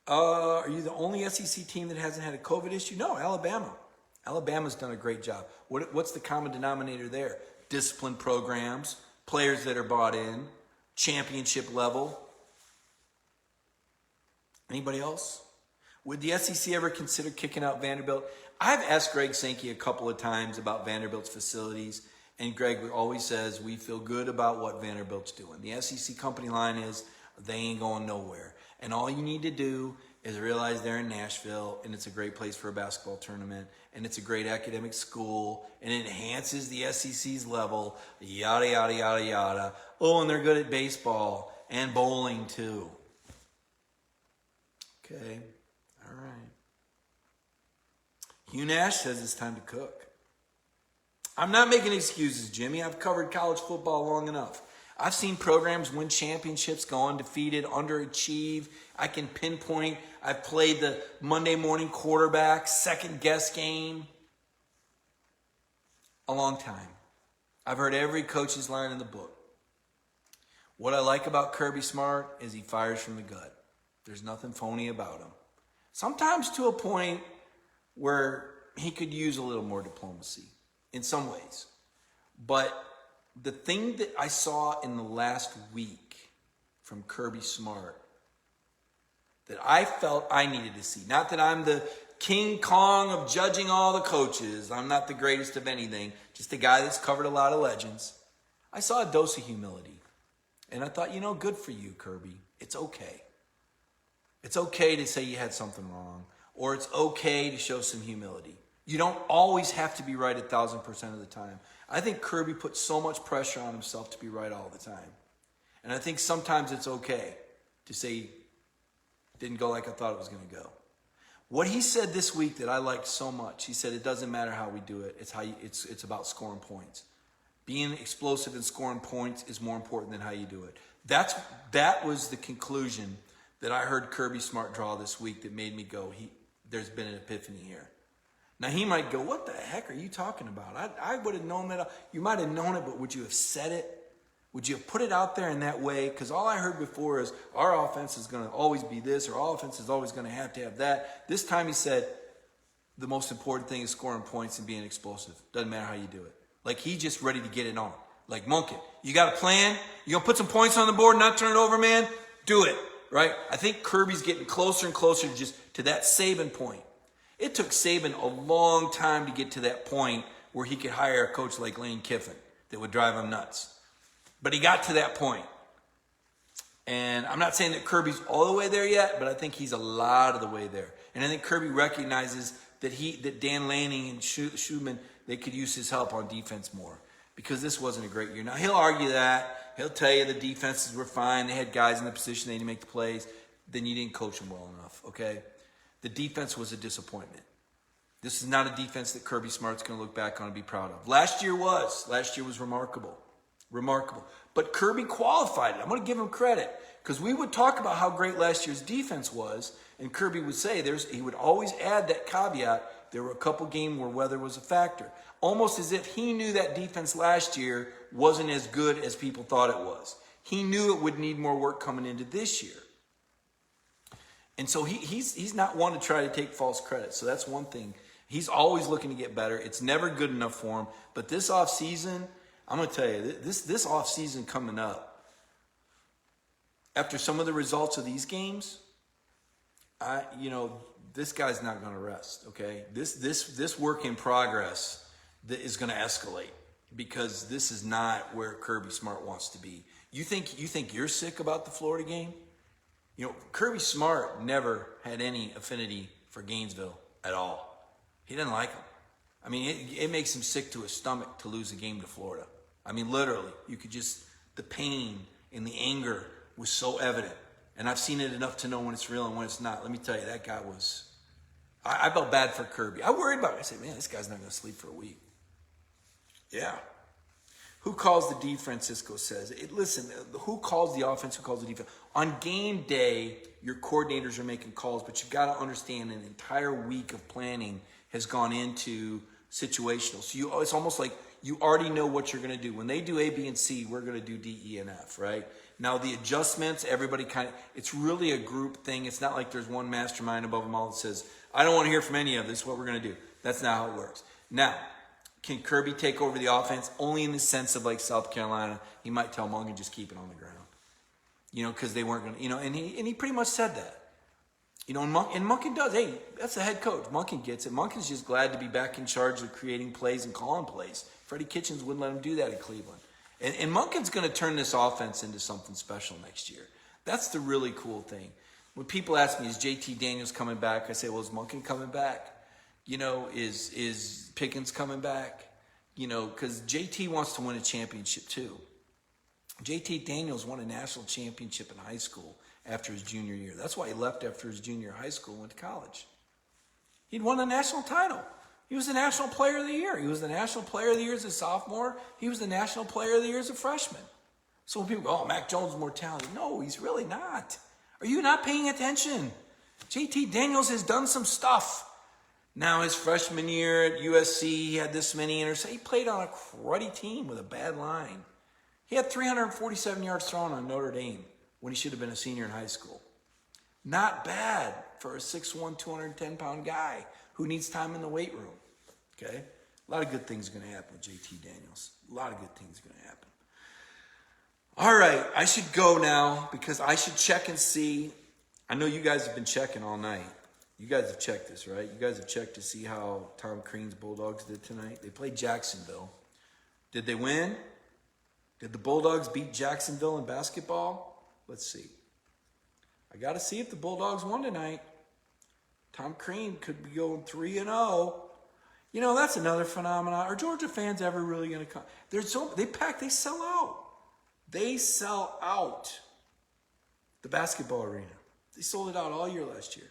Are you the only SEC team that hasn't had a COVID issue? No, Alabama. Alabama's done a great job. What's the common denominator there? Disciplined programs, players that are bought in, championship level. Anybody else? Would the SEC ever consider kicking out Vanderbilt? I've asked Greg Sankey a couple of times about Vanderbilt's facilities, and Greg always says, we feel good about what Vanderbilt's doing. The SEC company line is, they ain't going nowhere. And all you need to do is realize they're in Nashville and it's a great place for a basketball tournament and it's a great academic school and it enhances the SEC's level, yada, yada, yada, yada. Oh, and they're good at baseball and bowling too. Okay, all right. Hugh Nash says it's time to cook. I'm not making excuses, Jimmy. I've covered college football long enough. I've seen programs win championships, go undefeated, underachieve. I can pinpoint. I've played the Monday morning quarterback, second guess game. A long time. I've heard every coach's line in the book. What I like about Kirby Smart is he fires from the gut. There's nothing phony about him. Sometimes to a point where he could use a little more diplomacy in some ways. But the thing that I saw in the last week from Kirby Smart that I felt I needed to see, not that I'm the King Kong of judging all the coaches, I'm not the greatest of anything, just a guy that's covered a lot of legends. I saw a dose of humility. And I thought, good for you, Kirby. It's okay. It's okay to say you had something wrong, or it's okay to show some humility. You don't always have to be right 1,000% of the time. I think Kirby put so much pressure on himself to be right all the time. And I think sometimes it's okay to say, didn't go like I thought it was going to go. What he said this week that I liked so much, he said, it doesn't matter how we do it. It's about scoring points. Being explosive and scoring points is more important than how you do it. That was the conclusion that I heard Kirby Smart draw this week that made me go, there's been an epiphany here. Now, he might go, what the heck are you talking about? I would have known that. You might have known it, but would you have said it? Would you have put it out there in that way? Because all I heard before is our offense is going to always be this, or our offense is always going to have that. This time he said the most important thing is scoring points and being explosive. Doesn't matter how you do it. Like he's just ready to get it on. Like, Monken, you got a plan? You going to put some points on the board and not turn it over, man? Do it, right? I think Kirby's getting closer and closer to that Saban point. It took Saban a long time to get to that point where he could hire a coach like Lane Kiffin that would drive him nuts. But he got to that point. And I'm not saying that Kirby's all the way there yet, but I think he's a lot of the way there. And I think Kirby recognizes that Dan Lanning and Schumann, they could use his help on defense more because this wasn't a great year. Now, he'll argue that. He'll tell you the defenses were fine. They had guys in the position they need to make the plays. Then you didn't coach them well enough, okay? The defense was a disappointment. This is not a defense that Kirby Smart's going to look back on and be proud of. Last year was remarkable. Remarkable. But Kirby qualified it. I'm going to give him credit because we would talk about how great last year's defense was, and Kirby would say he would always add that caveat. There were a couple games where weather was a factor. Almost as if he knew that defense last year wasn't as good as people thought it was. He knew it would need more work coming into this year. And so he's not one to try to take false credit. So that's one thing. He's always looking to get better. It's never good enough for him. But this offseason, I'm going to tell you, this offseason coming up, after some of the results of these games, this guy's not going to rest, okay? This work in progress that is going to escalate because this is not where Kirby Smart wants to be. You think you're sick about the Florida game? Kirby Smart never had any affinity for Gainesville at all. He didn't like them. I mean, it makes him sick to his stomach to lose a game to Florida. I mean, literally, you could the pain and the anger was so evident. And I've seen it enough to know when it's real and when it's not. Let me tell you, that guy I felt bad for Kirby. I worried about it. I said, man, this guy's not going to sleep for a week. Yeah. Who calls the defense, Cisco says. Listen, who calls the offense, who calls the defense? On game day, your coordinators are making calls, but you've got to understand an entire week of planning has gone into situational. So it's almost like you already know what you're going to do. When they do A, B, and C, we're going to do D, E, and F, right? Now, the adjustments, everybody it's really a group thing. It's not like there's one mastermind above them all that says, I don't want to hear from any of this. This is what we're going to do. That's not how it works. Now, can Kirby take over the offense? Only in the sense of like South Carolina. He might tell Monken just keep it on the ground. Because they weren't going to, and he pretty much said that. And Monken does. Hey, that's the head coach. Monken gets it. Monken's just glad to be back in charge of creating plays and calling plays. Freddie Kitchens wouldn't let him do that in Cleveland. And Monken's going to turn this offense into something special next year. That's the really cool thing. When people ask me, is JT Daniels coming back? I say, well, is Monken coming back? You know, is Pickens coming back? You know, because JT wants to win a championship too. JT Daniels won a national championship in high school after his junior year. That's why he left after his junior high school and went to college. He'd won a national title. He was the National Player of the Year. He was the National Player of the Year as a sophomore. He was the National Player of the Year as a freshman. So when people go, oh, Mac Jones is more talented. No, he's really not. Are you not paying attention? JT Daniels has done some stuff. Now his freshman year at USC, he had this many interceptions. He played on a cruddy team with a bad line. He had 347 yards thrown on Notre Dame when he should have been a senior in high school. Not bad for a 6'1", 210-pound guy who needs time in the weight room. Okay? A lot of good things are going to happen with JT Daniels. A lot of good things are going to happen. All right, I should go now because I should check and see. I know you guys have been checking all night. You guys have checked this, right? You guys have checked to see how Tom Crean's Bulldogs did tonight. They played Jacksonville. Did they win? Did the Bulldogs beat Jacksonville in basketball? Let's see. I got to see if the Bulldogs won tonight. Tom Crean could be going 3-0. You know, that's another phenomenon. Are Georgia fans ever really going to come? They sell out. They sell out the basketball arena. They sold it out all year last year.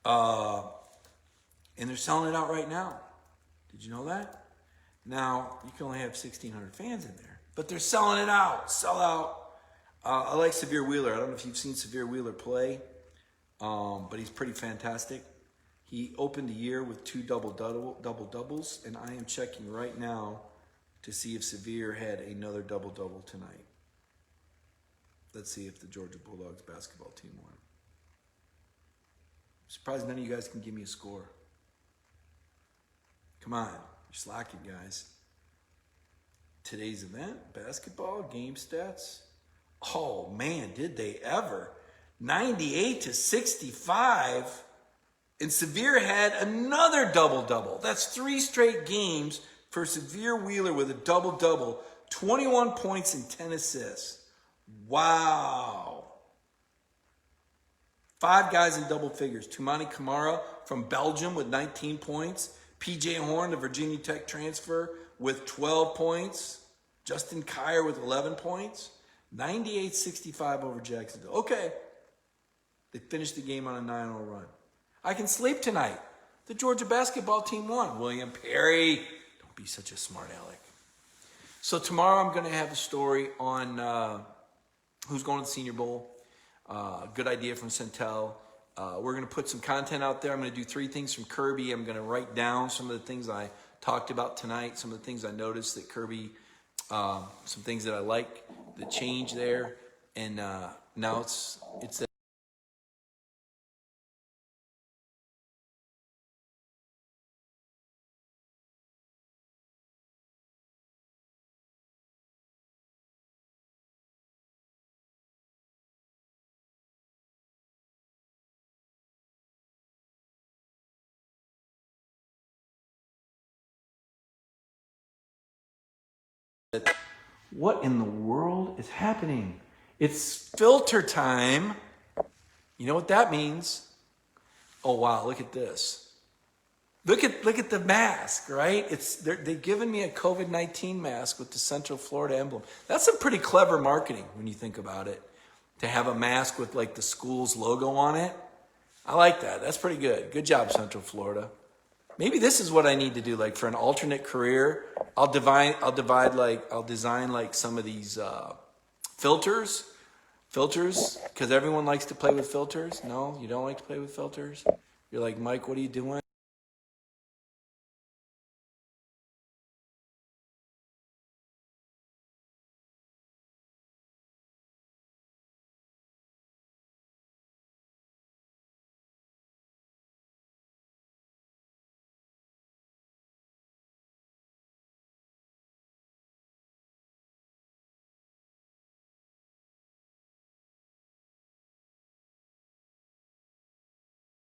And they're selling it out right now. Did you know that? Now, you can only have 1,600 fans in there. But they're selling it out. Sell out. I like Severe Wheeler. I don't know if you've seen Severe Wheeler play, but he's pretty fantastic. He opened the year with 2 double-doubles, and I am checking right now to see if Severe had another double-double tonight. Let's see if the Georgia Bulldogs basketball team won. I'm surprised none of you guys can give me a score. Come on, you're slacking, guys. Today's event, basketball, game stats. Oh, man, did they ever. 98-65. And Severe had another double-double. That's 3 straight games for Severe Wheeler with a double-double. 21 points and 10 assists. Wow. 5 guys in double figures. Toumani Camara from Belgium with 19 points. P.J. Horn, the Virginia Tech transfer, with 12 points. Justin Kier with 11 points. 98-65 over Jacksonville. Okay. They finished the game on a 9-0 run. I can sleep tonight. The Georgia basketball team won. William Perry. Don't be such a smart aleck. So tomorrow I'm going to have a story on who's going to the Senior Bowl. Good idea from Centel. We're going to put some content out there. I'm going to do 3 things from Kirby. I'm going to write down some of the things I talked about tonight, some of the things I noticed that Kirby, some things that I like, the change there. And now it's that. What in the world is happening? It's filter time. You know what that means? Oh wow, look at this. Look at the mask, right? They've given me a COVID-19 mask with the Central Florida emblem. That's some pretty clever marketing when you think about it. To have a mask with like the school's logo on it. I like that. That's pretty good. Good job, Central Florida. Maybe this is what I need to do, like for an alternate career. I'll design like some of these filters, because everyone likes to play with filters. No, you don't like to play with filters. You're like, Mike, what are you doing?